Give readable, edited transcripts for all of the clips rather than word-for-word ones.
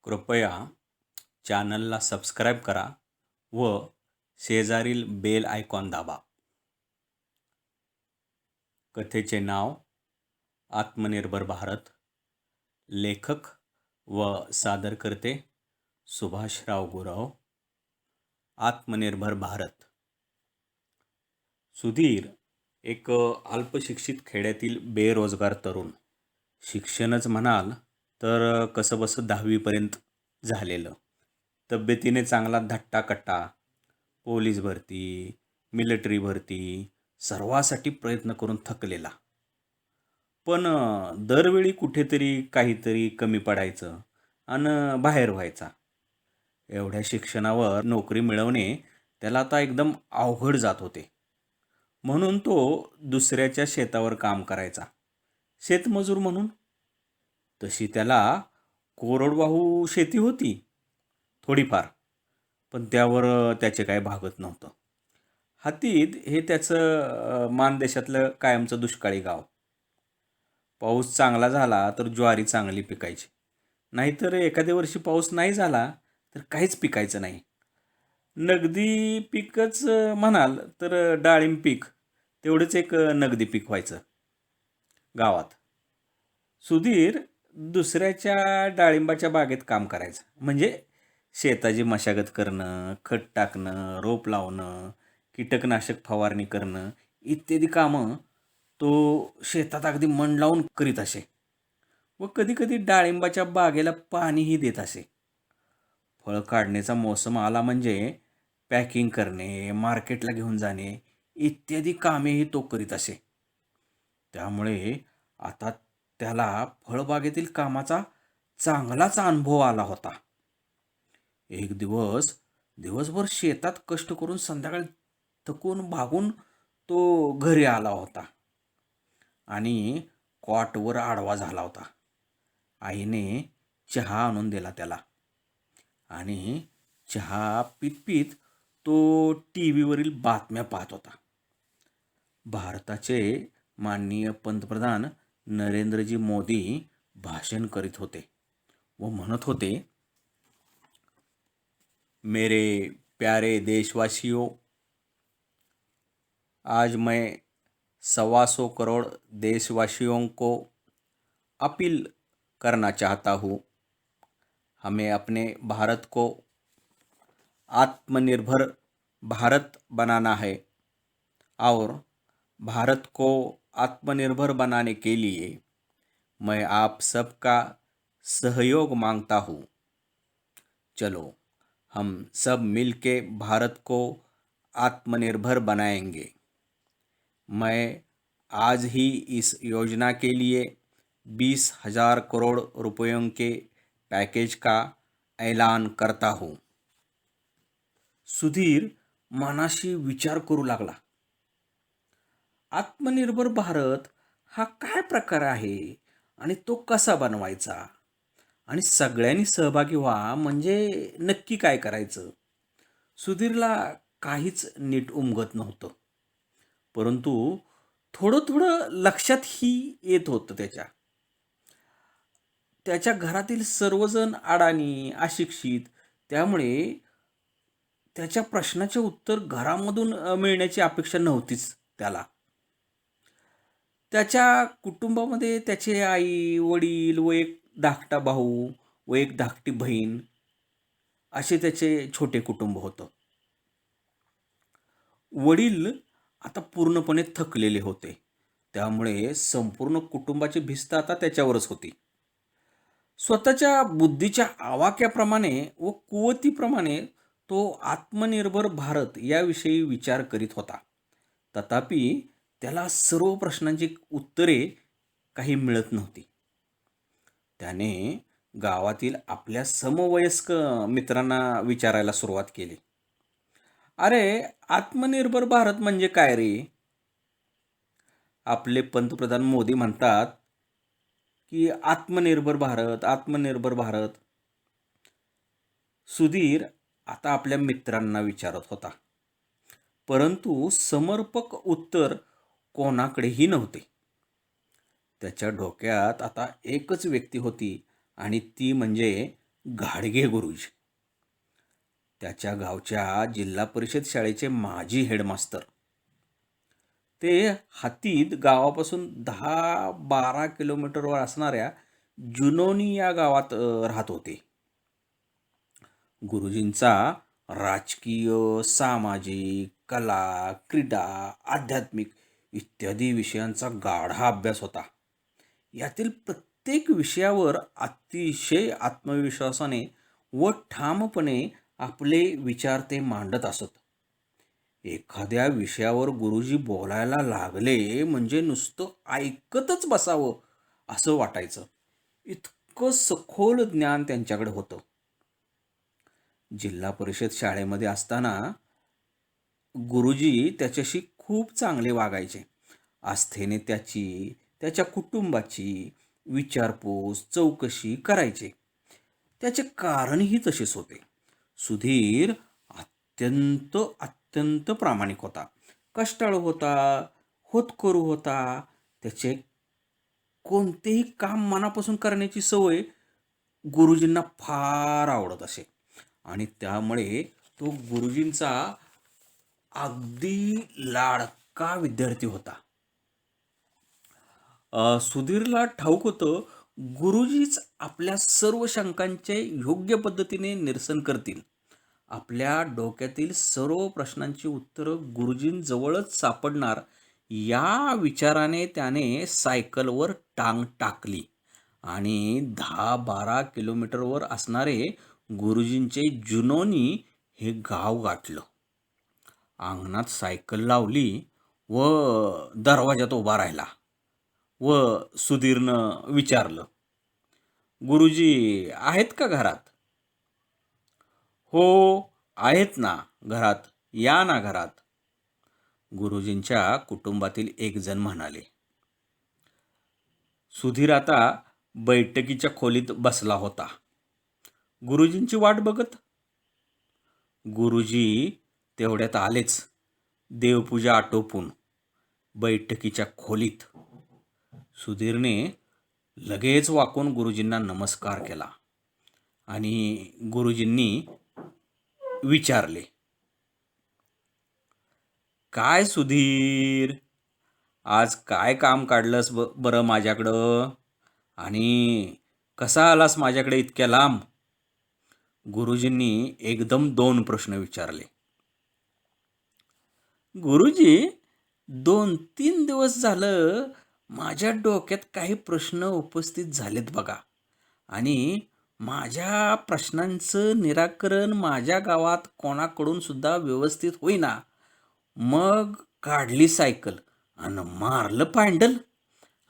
कृपया चॅनलला सबस्क्राईब करा व शेजारील बेल आयकॉन दाबा. कथेचे नाव आत्मनिर्भर भारत. लेखक व सादरकर्ते सुभाषराव गुरव. आत्मनिर्भर भारत. सुधीर एक अल्पशिक्षित खेड्यातील बेरोजगार तरुण. शिक्षणच म्हणाल तर कसंबसं 10वीपर्यंत झालेलं. तब्येतीने चांगला धट्टाकट्टा. पोलीस भरती, मिलिटरी भरती सर्वासाठी प्रयत्न करून थकलेला. पण दरवेळी कुठेतरी काहीतरी कमी पडायचं आणि बाहेर व्हायचा. एवढ्या शिक्षणावर नोकरी मिळवणे त्याला आता एकदम अवघड जात होते. म्हणून तो दुसऱ्याच्या शेतावर काम करायचा, शेतमजूर म्हणून. तशी त्याला कोरडवाहू शेती होती थोडीफार, पण त्यावर त्याचे काय भागत नव्हतं. हातीत हे त्याचं मानदेशातलं कायमचं दुष्काळी गाव. पाऊस चांगला झाला तर ज्वारी चांगली पिकायची, नाहीतर एखाद्या वर्षी पाऊस नाही झाला तर काहीच पिकायचं नाही. नगदी पीकच म्हणाल तर डाळिंब पीक तेवढंच एक नगदी पीक व्हायचं गावात. सुधीर दुसऱ्याच्या डाळिंबाच्या बागेत काम करायचं, म्हणजे शेताची मशागत करणं, खत टाकणं, रोप लावणं, कीटकनाशक फवारणी करणं इत्यादी कामं तो शेतात अगदी मन लावून करीत असे. व कधीकधी डाळिंबाच्या बागेला पाणीही देत असे. फळ काढण्याचा मोसम आला म्हणजे पॅकिंग करणे, मार्केटला घेऊन जाणे इत्यादी कामेही तो करीत असे. त्यामुळे आता त्याला फळबागेतील कामाचा चांगलाच अनुभव आला होता. एक दिवस दिवसभर शेतात कष्ट करून संध्याकाळी थकून भागून तो घरी आला होता आणि कॉटवर आडवा झाला होता. आईने चहा आणून दिला त्याला आणि चहा पीत पीत तो टी व्हीवरील बातम्या पाहत होता. भारताचे माननीय पंतप्रधान नरेंद्रजी मोदी भाषण करीत होते व म्हणत होते, मेरे प्यारे देशवासियों, आज मैं 125 करोड़ देशवासियों को अपील करना चाहता हूँ. हमें अपने भारत को आत्मनिर्भर भारत बनाना है और भारत को आत्मनिर्भर बनाने के लिए मैं आप सबका सहयोग मांगता हूँ. चलो हम सब मिलके भारत को आत्मनिर्भर बनाएंगे. मैं आज ही इस योजना के लिए 20,000 करोड़ रुपयों के पैकेज का ऐलान करता हूँ. सुधीर मनाशी विचार करू लागला. आत्मनिर्भर भारत हा काय प्रकार आहे आणि तो कसा बनवायचा आणि सगळ्यांनी सहभागी व्हा म्हणजे नक्की काय करायचं. सुधीरला काहीच नीट उमगत नव्हतं, परंतु थोडं थोडं लक्षातही येत होतं. त्याच्या घरातील सर्वजण अडाणी, अशिक्षित, त्यामुळे त्याच्या प्रश्नाचे उत्तर घरामधून मिळण्याची अपेक्षा नव्हतीच त्याला. त्याच्या कुटुंबामध्ये त्याचे आई वडील व एक धाकटा भाऊ व एक धाकटी बहीण असे त्याचे छोटे कुटुंब होतं. वडील आता पूर्णपणे थकलेले होते, त्यामुळे संपूर्ण कुटुंबाची भिस्त आता त्याच्यावरच होती. स्वतःच्या बुद्धीच्या आवाक्याप्रमाणे व कुवतीप्रमाणे तो आत्मनिर्भर भारत याविषयी विचार करीत होता. तथापि त्याला सर्व प्रश्नांची उत्तरे काही मिळत नव्हती. त्याने गावातील आपल्या समवयस्क मित्रांना विचारायला सुरुवात केली. अरे, आत्मनिर्भर भारत म्हणजे काय रे? आपले पंतप्रधान मोदी म्हणतात की आत्मनिर्भर भारत, आत्मनिर्भर भारत. सुधीर आता आपल्या मित्रांना विचारत होता, परंतु समर्पक उत्तर कोणाकडेही नव्हते. त्याच्या डोक्यात आता एकच व्यक्ती होती आणि ती म्हणजे घाडगे गुरुजी, त्याच्या गावच्या जिल्हा परिषद शाळेचे माजी हेडमास्तर. ते हातीत गावापासून 10-12 किलोमीटरवर असणाऱ्या जुनोनी या गावात राहत होते. गुरुजींचा राजकीय, सामाजिक, कला, क्रीडा, आध्यात्मिक इत्यादी विषयांचा गाढा अभ्यास होता. यातील प्रत्येक विषयावर अतिशय आत्मविश्वासाने व ठामपणे आपले विचार ते मांडत असत. एखाद्या विषयावर गुरुजी बोलायला लागले म्हणजे नुसतं ऐकतच बसावं असं वाटायचं. इतकं सखोल ज्ञान त्यांच्याकडे होतं. जिल्हा परिषद शाळेमध्ये असताना गुरुजी त्याच्याशी खूप चांगले वागायचे. आस्थेने त्याच्या कुटुंबाची विचारपूस, चौकशी करायचे. त्याचे कारणही तसेच होते. सुधीर अत्यंत अत्यंत प्रामाणिक होता, कष्टाळू होता, होतकरू होता. त्याचे कोणतेही काम मनापासून करण्याची सवय गुरुजींना फार आवडत असे आणि त्यामुळे तो गुरुजींचा अगदी लाडका विद्यार्थी होता. सुधीरला ठाऊक होतं गुरुजीच आपल्या सर्व शंकांचे योग्य पद्धतीने निरसन करतील. आपल्या डोक्यातील सर्व प्रश्नांची उत्तरं गुरुजींजवळच सापडणार या विचाराने त्याने सायकलवर टांग टाकली आणि 10-12 किलोमीटरवर असणारे गुरुजींचे जुनोनी हे गाव गाठलं. अंगणात सायकल लावली व दरवाजात उभा राहिला व सुधीरनं विचारलं, गुरुजी आहेत का घरात? हो, आहेत ना घरात, या ना घरात, गुरुजींच्या कुटुंबातील एक जण म्हणाले. सुधीर आता बैठकीच्या खोलीत बसला होता, गुरुजींची वाट बघत. गुरुजी तेवढ्यात आलेच, देवपूजा आटोपून बैठकीच्या खोलीत. सुधीरने लगेच वाकून गुरुजींना नमस्कार केला आणि गुरुजींनी विचारले, काय सुधीर, आज काय काम काढलंस बरं माझ्याकडं आणि कसा आलास माझ्याकडे इतक्या लांब? गुरुजींनी एकदम 2 प्रश्न विचारले. गुरुजी, 2-3 दिवस झालं माझ्या डोक्यात काही प्रश्न उपस्थित झालेत बघा आणि माझ्या प्रश्नांचं निराकरण माझ्या गावात कोणाकडून सुद्धा व्यवस्थित होईना. मग काढली सायकल आणि मारलं पॅन्डल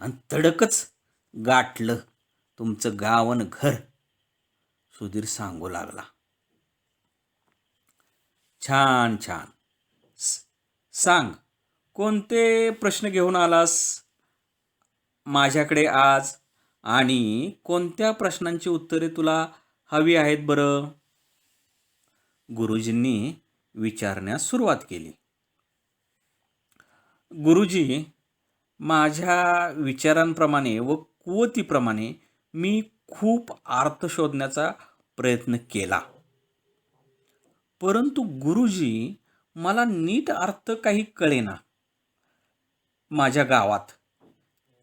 आणि तडकच गाठलं तुमचं गाव आणि घर, सुधीर सांगू लागला. छान छान. सांग, कोणते प्रश्न घेऊन आलास माझ्याकडे आज आणि कोणत्या प्रश्नांची उत्तरे तुला हवी आहेत बरं? गुरुजींनी विचारण्यास सुरुवात केली. गुरुजी, माझ्या विचारांप्रमाणे व कुवतीप्रमाणे मी खूप अर्थ शोधण्याचा प्रयत्न केला, परंतु गुरुजी मला नीट अर्थ काही कळेना. माझ्या गावात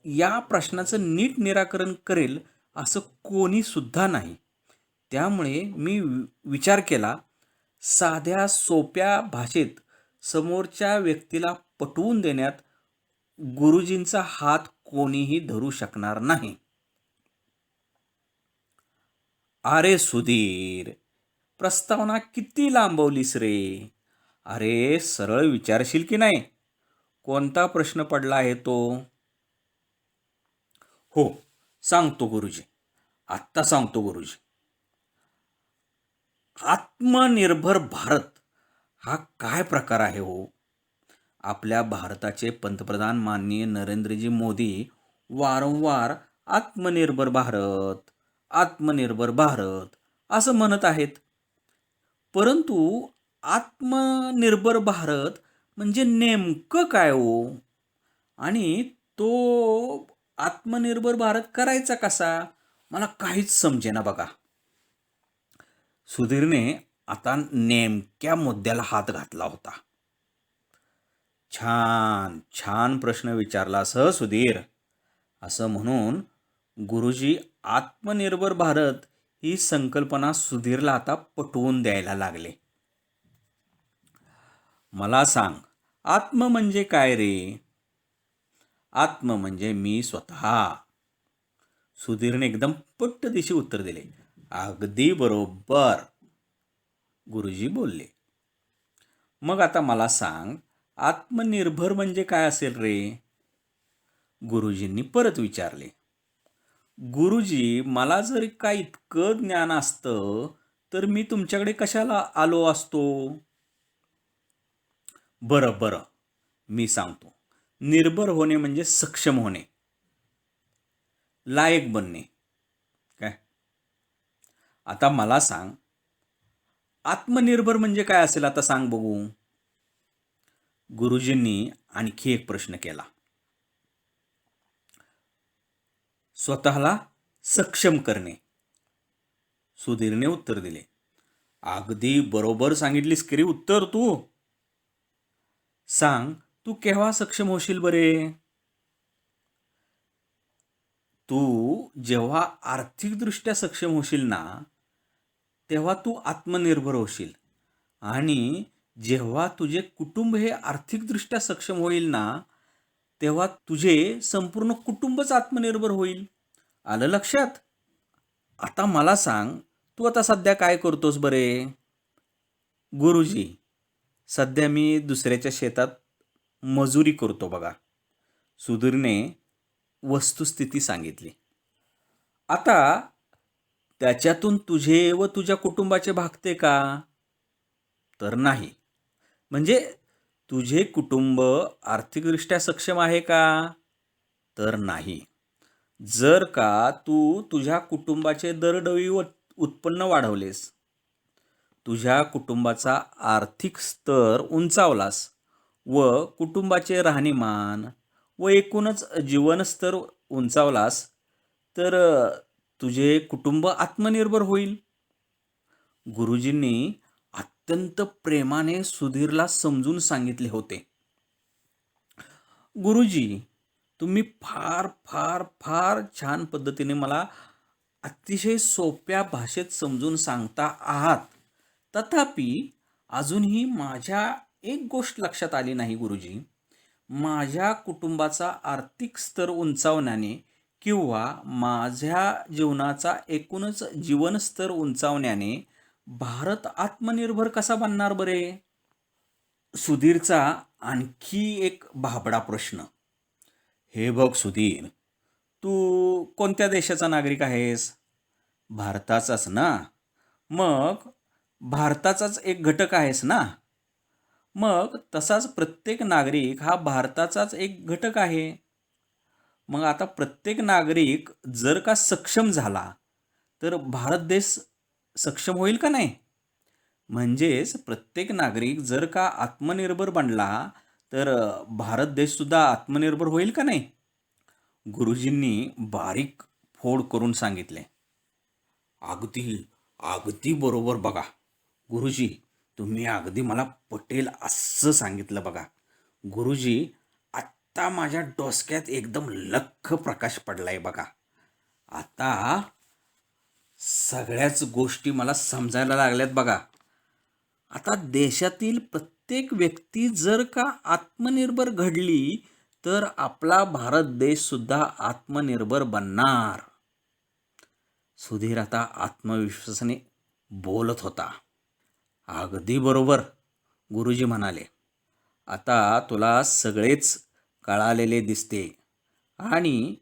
या प्रश्नाचं नीट निराकरण करेल असं कोणी सुद्धा नाही. त्यामुळे मी विचार केला, साध्या सोप्या भाषेत समोरच्या व्यक्तीला पटवून देण्यात गुरुजींचा हात कोणीही धरू शकणार नाही. अरे सुधीर, प्रस्तावना किती लांबवलीस रे. अरे सरळ विचारशील की नाही, कोणता प्रश्न पडला आहे तो? हो, सांगतो गुरुजी, आत्ता सांगतो गुरुजी. आत्मनिर्भर भारत हा काय प्रकार आहे हो? आपल्या भारताचे पंतप्रधान माननीय नरेंद्रजी मोदी वारंवार आत्मनिर्भर भारत, आत्मनिर्भर भारत असं म्हणत आहेत. परंतु आत्मनिर्भर भारत म्हणजे नेमकं काय हो? आणि तो आत्मनिर्भर भारत करायचा कसा? मला काहीच समजेना बघा. सुधीरने आता नेमक्या मुद्द्याला हात घातला होता. छान छान प्रश्न विचारलास सुधीर, असं म्हणून गुरुजी आत्मनिर्भर भारत ही संकल्पना सुधीरला आता पटवून द्यायला लागले. मला सांग, आत्म म्हणजे काय रे? आत्म म्हणजे मी स्वतः. सुधीरने एकदम पट्टदिशी उत्तर दिले. अगदी बरोबर, गुरुजी बोलले. मग आता मला सांग, आत्मनिर्भर म्हणजे काय असेल रे? गुरुजींनी परत विचारले. गुरुजी, मला जर काय इतकं ज्ञान असतं तर मी तुमच्याकडे कशाला आलो असतो? बरं बरं, मी सांगतो. निर्भर होणे म्हणजे सक्षम होणे, लायक बनणे. काय? आता मला सांग, आत्मनिर्भर म्हणजे काय असेल? आता सांग बघू. गुरुजींनी आणखी एक प्रश्न केला. स्वतःला सक्षम करणे. सुधीरने उत्तर दिले. अगदी बरोबर सांगितलीस की रे उत्तर तू. सांग, तू केव्हा सक्षम होशील बरे? तू जेव्हा आर्थिकदृष्ट्या सक्षम होशील ना, तेव्हा तू आत्मनिर्भर होशील. आणि जेव्हा तुझे कुटुंब हे आर्थिकदृष्ट्या सक्षम होईल ना, तेव्हा तुझे संपूर्ण कुटुंबच आत्मनिर्भर होईल. आलं लक्षात? आता मला सांग, तू आता सध्या काय करतोस बरे? गुरुजी, सध्या मी दुसऱ्याच्या शेतात मजुरी करतो बघा. सुधीरने वस्तुस्थिती सांगितली. आता त्याच्यातून तुझे व तुझ्या कुटुंबाचे भागते का? तर नाही. म्हणजे तुझे कुटुंब आर्थिकदृष्ट्या सक्षम आहे का? तर नाही. जर का तू तुझ्या कुटुंबाचे दरडोई उत्पन्न वाढवलेस, तुझ्या कुटुंबाचा आर्थिक स्तर उंचावलास व कुटुंबाचे राहणीमान व एकूणच जीवनस्तर उंचावलास, तर तुझे कुटुंब आत्मनिर्भर होईल. गुरुजींनी अत्यंत प्रेमाने सुधीरला समजून सांगितले होते. गुरुजी, तुम्ही फार फार फार छान पद्धतीने मला अतिशय सोप्या भाषेत समजून सांगता आहात. तथापि अजूनही माझ्या एक गोष्ट लक्षात आली नाही गुरुजी. माझ्या कुटुंबाचा आर्थिक स्तर उंचावण्याने किंवा माझ्या जीवनाचा एकूणच जीवनस्तर उंचावण्याने भारत आत्मनिर्भर कसा बनणार बरे? सुधीरचा आणखी एक भाबडा प्रश्न. हे बघ सुधीर, तू कोणत्या देशाचा नागरिक आहेस? भारताचाच ना? मग भारताचाच एक घटक आहेस ना? मग तसाच प्रत्येक नागरिक हा भारताचाच एक घटक आहे. मग आता प्रत्येक नागरिक जर का सक्षम झाला तर भारत देश सक्षम होईल का नाही? म्हणजेच प्रत्येक नागरिक जर का आत्मनिर्भर बनला तर भारत देशसुद्धा आत्मनिर्भर होईल का नाही? गुरुजींनी बारीक फोड करून सांगितले. अगदी अगदी बरोबर बघा गुरुजी, तुम्ही अगदी मला पटेल असं सांगितलं बघा. गुरुजी, आत्ता माझ्या डोसक्यात एकदम लख्ख प्रकाश पडलाय बघा. आता सगळ्याच गोष्टी मला समजायला लागल्यात बघा. आता देशातील प्रत्येक व्यक्ती जर का आत्मनिर्भर घडली तर आपला भारत देश सुद्धा आत्मनिर्भर बनणार. सुधीर आता आत्मविश्वासाने बोलत होता. अगदी बरोबर, गुरुजी म्हणाले. आता तुला सगळेच कळालेले दिसते. आणि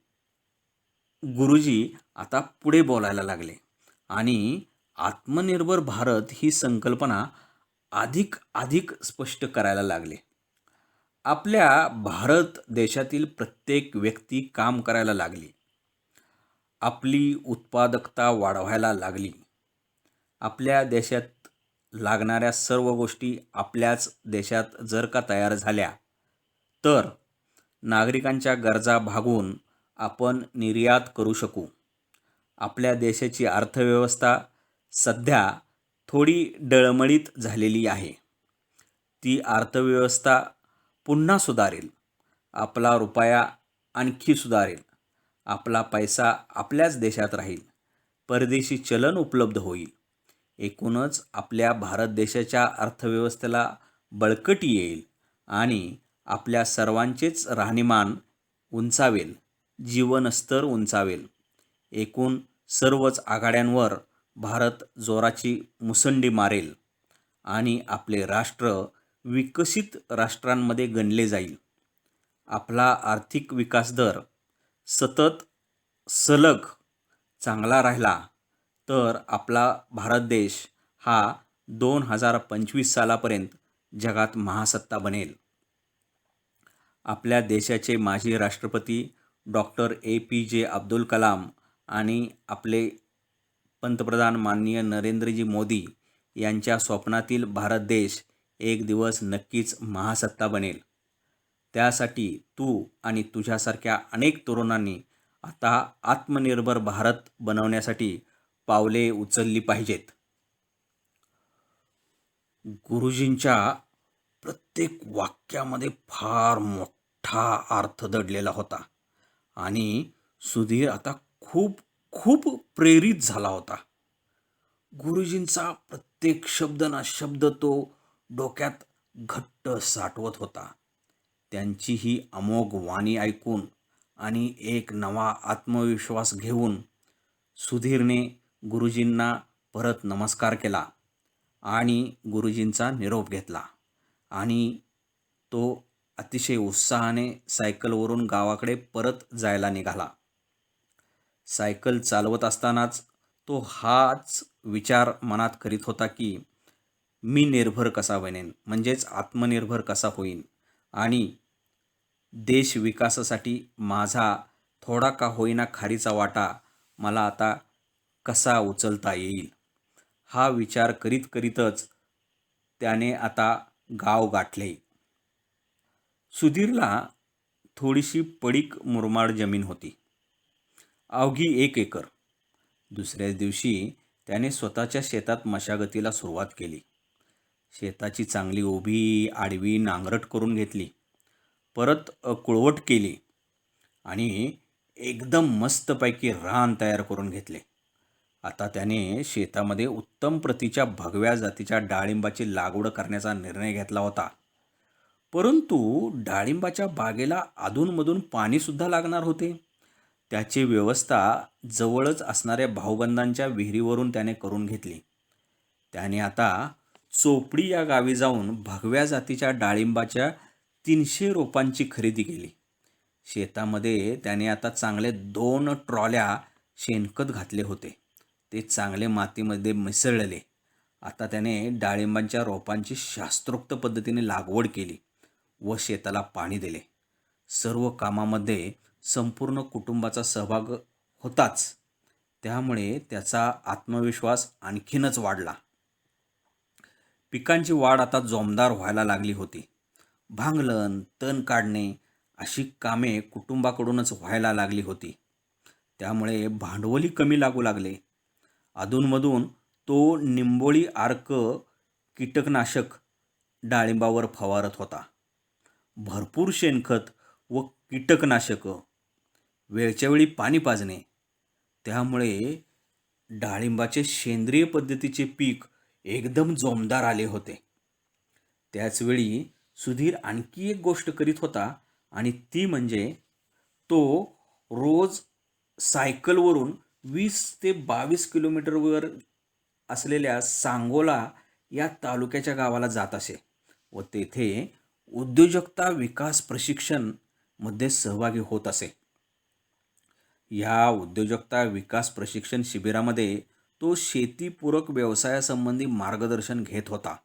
गुरुजी आता पुढे बोलायला लागले आणि आत्मनिर्भर भारत ही संकल्पना अधिक अधिक स्पष्ट करायला लागले. आपल्या भारत देशातील प्रत्येक व्यक्ती काम करायला लागली. आपली उत्पादकता वाढवायला लागली. आपल्या देशात लागणाऱ्या सर्व गोष्टी आपल्याच देशात जर का तयार झाल्या तर नागरिकांच्या गरजा भागवून आपण निर्यात करू शकू. आपल्या देशाची अर्थव्यवस्था सध्या थोडी डळमळीत झालेली आहे. ती अर्थव्यवस्था पुन्हा सुधारेल. आपला रुपया आणखी सुधारेल. आपला पैसा आपल्याच देशात राहील. परदेशी चलन उपलब्ध होईल. एकूणच आपल्या भारत देशाच्या अर्थव्यवस्थेला बळकटी येईल आणि आपल्या सर्वांचेच राहणीमान उंचावेल, जीवनस्तर उंचावेल. एकूण सर्वच आघाड्यांवर भारत जोराची मुसंडी मारेल आणि आपले राष्ट्र विकसित राष्ट्रांमध्ये गणले जाईल. आपला आर्थिक विकास दर सतत सलग चांगला राहिला तर आपला भारत देश हा 2025 सालापर्यंत जगात महासत्ता बनेल. आपल्या देशाचे माजी राष्ट्रपती डॉक्टर APJ अब्दुल कलाम आणि आपले पंतप्रधान माननीय नरेंद्रजी मोदी यांच्या स्वप्नातील भारत देश एक दिवस नक्कीच महासत्ता बनेल. त्यासाठी तू आणि तुझ्यासारख्या अनेक तरुणांनी आता आत्मनिर्भर भारत बनवण्यासाठी पावले उचलली पाहिजेत. गुरुजींच्या प्रत्येक वाक्यामध्ये फार मोठा अर्थ दडलेला होता आणि सुधीर आता खूप खूप प्रेरित झाला होता. गुरुजींचा प्रत्येक शब्द ना शब्द तो डोक्यात घट्ट साठवत होता. त्यांची ही अमोघ वाणी ऐकून आणि एक नवा आत्मविश्वास घेऊन सुधीरने गुरुजींना परत नमस्कार केला आणि गुरुजींचा निरोप घेतला आणि तो अतिशय उत्साहाने सायकलवरून गावाकडे परत जायला निघाला. सायकल चालवत असतानाच तो हाच विचार मनात करीत होता की मी निर्भर कसा बनेन, म्हणजेच आत्मनिर्भर कसा होईन आणि देश विकासासाठी माझा थोडा का होईना खारीचा वाटा मला आता कसा उचलता येईल. हा विचार करीत करीतच त्याने आता गाव गाठले. सुधीरला थोडीशी पडीक मुरमाड जमीन होती, अवघी 1 एकर. दुसऱ्याच दिवशी त्याने स्वतःच्या शेतात मशागतीला सुरुवात केली. शेताची चांगली उभी आडवी नांगरट करून घेतली, परत कुळवट केली आणि एकदम मस्तपैकी रान तयार करून घेतले. आता त्याने शेतामध्ये उत्तम प्रतीच्या भगव्या जातीच्या डाळिंबाची लागवड करण्याचा निर्णय घेतला होता. परंतु डाळिंबाच्या बागेला अधूनमधून पाणीसुद्धा लागणार होते. त्याची व्यवस्था जवळच असणाऱ्या भाऊबंदांच्या विहिरीवरून त्याने करून घेतली. त्याने आता चोपडी या गावी जाऊन भगव्या जातीच्या डाळिंबाच्या 300 रोपांची खरेदी केली. शेतामध्ये त्याने आता चांगले 2 ट्रॉल्या शेणखत घातले होते. ते चांगले मातीमध्ये मिसळले. आता त्याने डाळिंबांच्या रोपांची शास्त्रोक्त पद्धतीने लागवड केली व शेताला पाणी दिले. सर्व कामामध्ये संपूर्ण कुटुंबाचा सहभाग होताच, त्यामुळे त्याचा आत्मविश्वास आणखीनच वाढला. पिकांची वाढ आता जोमदार व्हायला लागली होती. भांगलन, तण काढणे अशी कामे कुटुंबाकडूनच व्हायला लागली होती. त्यामुळे भांडवली कमी लागू लागले. अधूनमधून तो निंबोळी अर्क कीटकनाशक डाळिंबावर फवारत होता. भरपूर शेणखत व कीटकनाशक, वेळच्या वेळी पाणी पाजणे, त्यामुळे डाळिंबाचे सेंद्रिय पद्धतीचे पीक एकदम जोमदार आले होते. त्याचवेळी सुधीर आणखी एक गोष्ट करीत होता आणि ती म्हणजे तो रोज सायकलवरून 20 ते 22 किलोमीटरवर असलेल्या सांगोला या तालुक्याच्या गावाला जात असे व तेथे उद्योजकता विकास प्रशिक्षण मध्ये सहभागी होत असे. या उद्योजकता विकास प्रशिक्षण शिबिरामध्ये तो शेतीपूरक व्यवसायासंबंधी मार्गदर्शन घेत होता.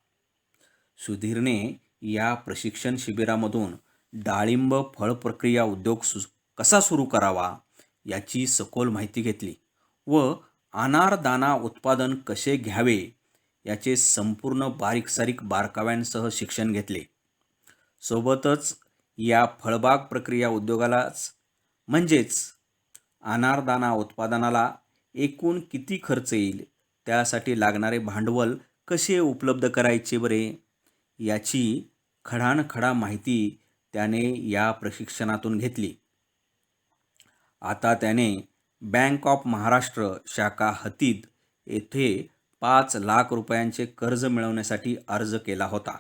सुधीरने या प्रशिक्षण शिबिरामधून डाळिंब फळ प्रक्रिया उद्योग कसा सुरू करावा याची सखोल माहिती घेतली व अनारदाना उत्पादन कसे घ्यावे याचे संपूर्ण बारीकसारीक बारकाव्यांसह शिक्षण घेतले. सोबतच या फळबाग प्रक्रिया उद्योगालाच म्हणजेच अनारदाना उत्पादनाला एकूण किती खर्च येईल, त्यासाठी लागणारे भांडवल कसे उपलब्ध करायचे बरे, याची खडानखडा माहिती त्याने या प्रशिक्षणातून घेतली. आता त्याने बँक ऑफ महाराष्ट्र शाखा हतीद येथे 5 लाख रुपयांचे कर्ज मिळवण्यासाठी अर्ज केला होता.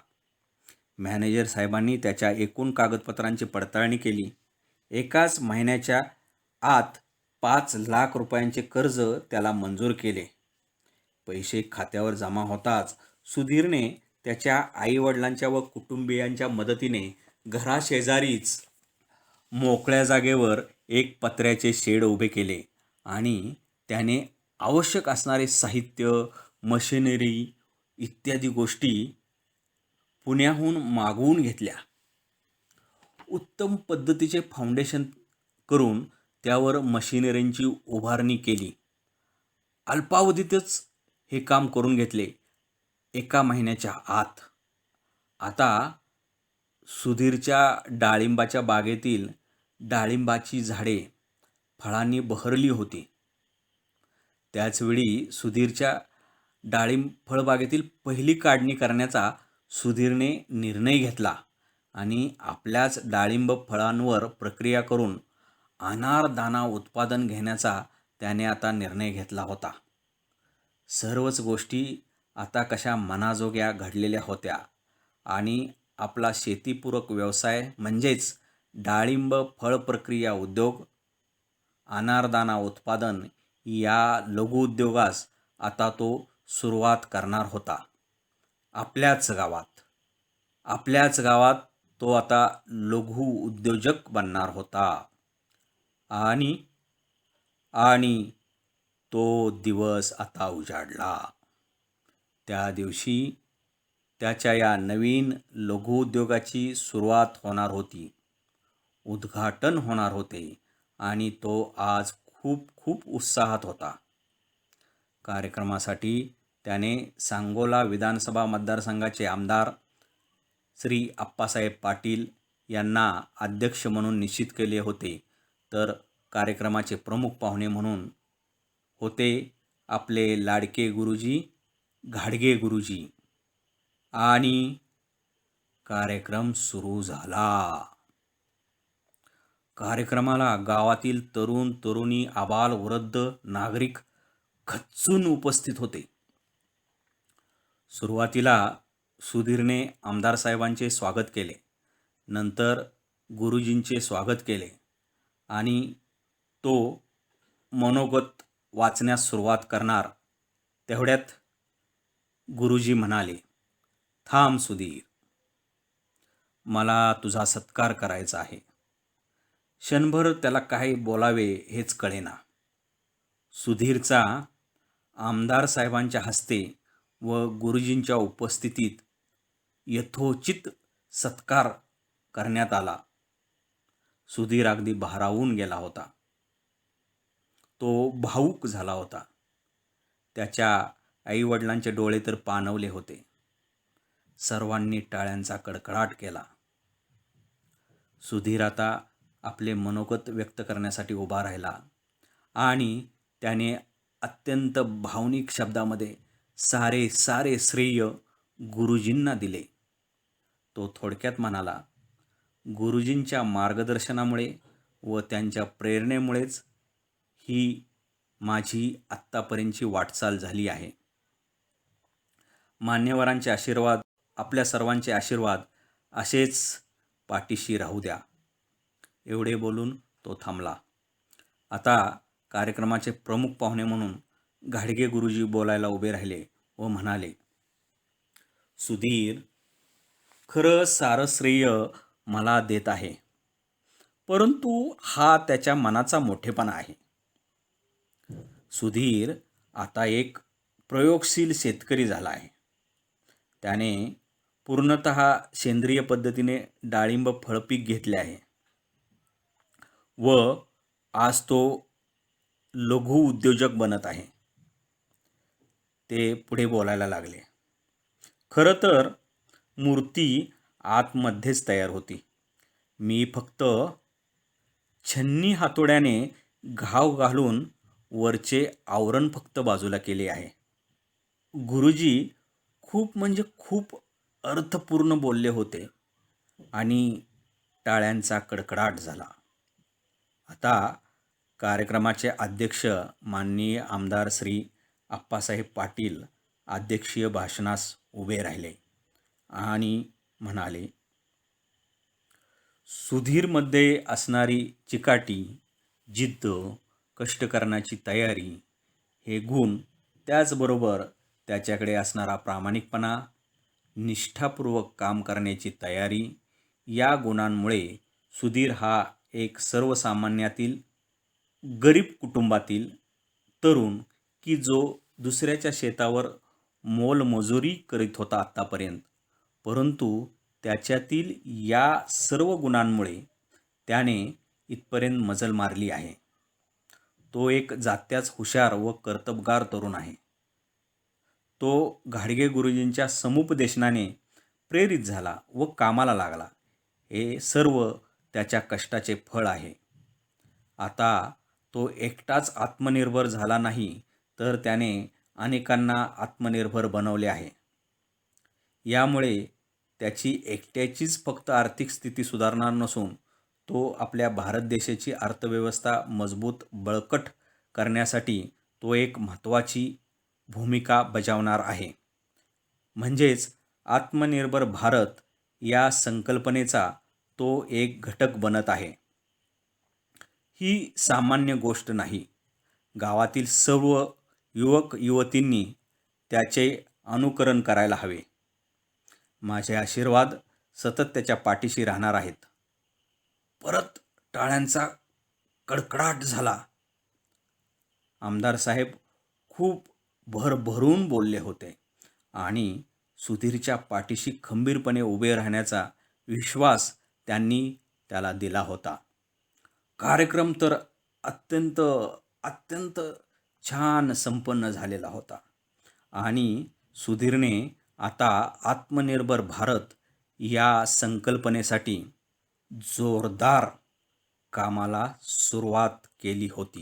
मॅनेजर साहेबांनी त्याच्या एकूण कागदपत्रांची पडताळणी केली. एकाच महिन्याच्या आत 5 लाख रुपयांचे कर्ज त्याला मंजूर केले. पैसे खात्यावर जमा होताच सुधीरने त्याच्या आईवडिलांच्या व कुटुंबियांच्या मदतीने घराशेजारीच मोकळ्या जागेवर एक पत्र्याचे शेड उभे केले आणि त्याने आवश्यक असणारे साहित्य, मशिनरी इत्यादी गोष्टी पुण्याहून मागवून घेतल्या. उत्तम पद्धतीचे फाउंडेशन करून त्यावर मशिनरींची उभारणी केली. अल्पावधीतच हे काम करून घेतले. 1 महिन्याच्या आत. आता सुधीरच्या डाळिंबाच्या बागेतील डाळिंबाची झाडे फळांनी बहरली होती. त्याचवेळी सुधीरच्या डाळिंब फळबागेतील पहिली काढणी करण्याचा सुधीरने निर्णय घेतला आणि आपल्याच डाळिंब फळांवर प्रक्रिया करून अनारदाना उत्पादन घेण्याचा त्याने आता निर्णय घेतला होता. सर्वच गोष्टी आता कशा मनाजोग्या घडलेल्या होत्या आणि आपला शेतीपूरक व्यवसाय म्हणजेच डाळिंब फळ प्रक्रिया उद्योग, अनारदाना उत्पादन या लघुउद्योगास आता तो सुरुवात करणार होता. आपल्याच गावात तो आता लघु उद्योजक बनणार होता. आणि तो दिवस आता उजाडला. त्या दिवशी त्याच्या या नवीन लघुउद्योगाची सुरुवात होणार होती, उद्घाटन होणार होते आणि तो आज खूप खूप उत्साहात होता. कार्यक्रमासाठी त्याने सांगोला विधानसभा मतदारसंघाचे आमदार श्री आप्पासाहेब पाटील यांना अध्यक्ष म्हणून निश्चित केले होते. तर कार्यक्रमाचे प्रमुख पाहुणे म्हणून होते आपले लाडके गुरुजी घाडगे गुरुजी. आणि कार्यक्रम सुरू झाला. कार्यक्रमाला गावातील तरुण तरुणी, आबाल वृद्ध नागरिक खच्चून उपस्थित होते. सुरुवातीला सुधीरने आमदार साहेबांचे स्वागत केले, नंतर गुरुजींचे स्वागत केले आणि तो मनोगत वाचण्यास सुरुवात करणार तेवढ्यात गुरुजी म्हणाले, थांब सुधीर, मला तुझा सत्कार करायचा आहे. क्षणभर त्याला काय बोलावे हेच कळेना. सुधीरचा आमदार साहेबांच्या हस्ते व गुरुजींच्या उपस्थितीत यथोचित सत्कार करण्यात आला. सुधीर अगदी भारावून गेला होता. तो भावूक झाला होता. त्याच्या आईवडिलांचे डोळे तर पाणवले होते. सर्वांनी टाळ्यांचा कडकडाट केला. सुधीर आता आपले मनोगत व्यक्त करण्यासाठी उभा राहिला आणि त्याने अत्यंत भावनिक शब्दामध्ये सारे श्रेय गुरुजींना दिले. तो थोडक्यात म्हणाला, गुरुजींच्या मार्गदर्शनामुळे व त्यांच्या प्रेरणेमुळेच ही माझी आत्तापर्यंतची वाटचाल झाली आहे. मान्यवरांचे आशीर्वाद, आपल्या सर्वांचे आशीर्वाद असेच पाठीशी राहू द्या. एवढे बोलून तो थांबला. आता कार्यक्रमाचे प्रमुख पाहुणे म्हणून घाडगे गुरुजी बोलायला उभे राहिले व म्हणाले, सुधीर खरं सारं श्रेय मला देत आहे, परंतु हा त्याच्या मनाचा मोठेपणा आहे. सुधीर आता एक प्रयोगशील शेतकरी झाला आहे. त्याने पूर्णतः सेंद्रिय पद्धतीने डाळिंब फळपीक घेतले आहे व आज तो लघु उद्योजक बनत आहे. ते पुढे बोलायला लागले, खरं तर मूर्ती आतमध्येच तयार होती. मी फक्त छन्नी हातोड्याने घाव घालून वरचे आवरण फक्त बाजूला केले आहे. गुरुजी खूप म्हणजे खूप अर्थपूर्ण बोलले होते आणि टाळ्यांचा कडकडाट झाला. आता कार्यक्रमाचे अध्यक्ष माननीय आमदार श्री आप्पासाहेब पाटील अध्यक्षीय भाषणास उभे राहिले आणि म्हणाले, सुधीरमध्ये असणारी चिकाटी, जिद्द, कष्ट करण्याची तयारी हे गुण, त्याचबरोबर त्याच्याकडे असणारा प्रामाणिकपणा, निष्ठापूर्वक काम करण्याची तयारी, या गुणांमुळे सुधीर हा एक सर्वसामान्यातील गरीब कुटुंबातील तरुण की जो दुसऱ्याच्या शेतावर मोलमजुरी करीत होता आत्तापर्यंत, परंतु त्याच्यातील या सर्व गुणांमुळे त्याने इथपर्यंत मजल मारली आहे. तो एक जात्याच हुशार व कर्तबगार तरुण आहे. तो घाडगे गुरुजींच्या समुपदेशनाने प्रेरित झाला व कामाला लागला. हे सर्व त्याच्या कष्टाचे फळ आहे. आता तो एकटाच आत्मनिर्भर झाला नाही, तर त्याने अनेकांना आत्मनिर्भर बनवले आहे. यामुळे त्याची एकट्याचीच फक्त आर्थिक स्थिती सुधारणार नसून तो आपल्या भारत देशाची अर्थव्यवस्था मजबूत बळकट करण्यासाठी तो एक महत्त्वाची भूमिका बजावणार आहे. म्हणजेच आत्मनिर्भर भारत या संकल्पनेचा तो एक घटक बनत आहे. ही सामान्य गोष्ट नाही. गावातील सर्व युवक युवतींनी त्याचे अनुकरण करायला हवे. माझे आशीर्वाद सतत त्याच्या पाठीशी राहणार आहेत. परत टाळ्यांचा कडकडाट झाला. आमदार साहेब खूप भरभरून बोलले होते आणि सुधीरच्या पाठीशी खंबीरपणे उभे राहण्याचा विश्वास त्यांनी त्याला दिला होता. कार्यक्रम तर अत्यंत अत्यंत छान संपन्न झालेला होता आणि सुधीरने आता आत्मनिर्भर भारत या संकल्पनेसाठी जोरदार कामाला सुरुवात केली होती.